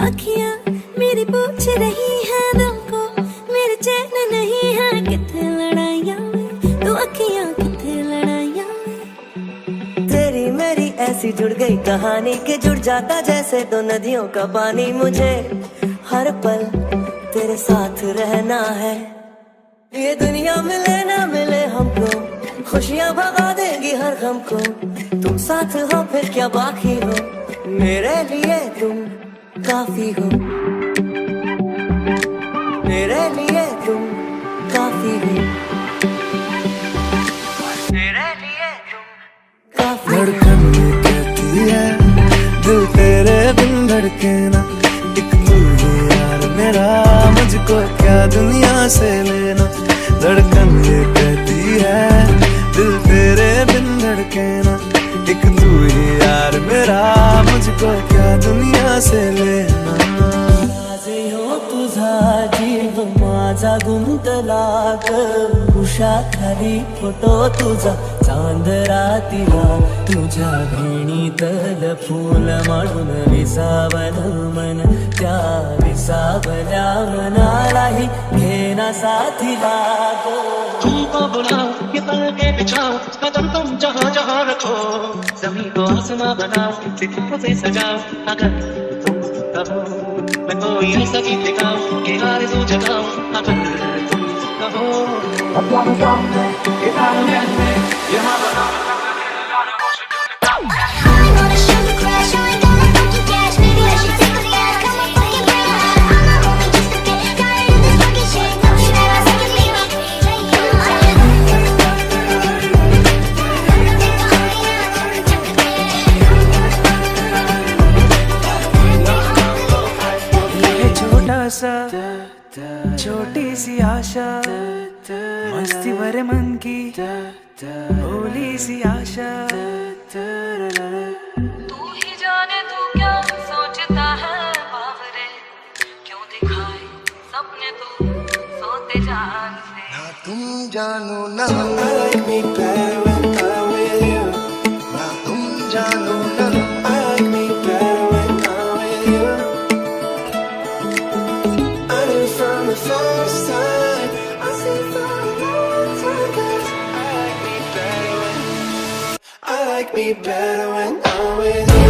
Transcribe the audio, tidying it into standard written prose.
अखियां मेरी पूछ रही है दिल को, मेरे चैन नहीं है किथे लड़ाइयां में, तू अखियां किथे लड़ाइयां में। तेरी मेरी ऐसी जुड़ गई कहानी कि जुड़ जाता जैसे दो नदियों का पानी। मुझे हर पल तेरे साथ रहना है, ये दुनिया मिले ना मिले हमको, खुशियां भगा देंगी हर गम को। तुम साथ हो फिर क्या बाकी हो, मेरे लिए तुम काफी हो, मेरे लिए तुम काफी हो, मेरे लिए तुम काफी हो। धड़कन ये कहती है दिल तेरे बिन धड़के ना, एक तू ही यार मेरा, मुझको क्या दुनिया से लेना। धड़कन ये कहती है दिल तेरे बिन धड़के ना, एक तू ही यार मेरा, मुझको क्या दुनिया से लेना। हो तुझा जीव माझा गुंतला ग, उषा खाली फोटो तुझा चांद रातीला, तुझ्या भेणीतल फूल म्हणून विसावल मन, त्या विसावल्या मनालाही घेना साथीला ग। तुमको बुलाओ ये पल के बिछाओ, कदम तुम जहाँ जहाँ रखो, जमीन को आसमां बनाओ, सितारों से सजाओ, अगर तुम कहो मैं कोई ऐसा गीत गाऊं कि आरज़ू जगाऊं, अगर तुम कहो अपना सामने ये तारे में यहाँ बनाओ। छोटी सी आशा, मस्ती भरे मन की भोली सी आशा। तू ही जाने तू क्या सोचता है बावरे, क्यों दिखाए सपने तू सोते जाग से। ना तुम जानो ना like me better when I'm with you, ना तुम जानो ना like me better when I'm with you। I knew from the first time, I said from the long time, 'cause I like me better when I'm with you।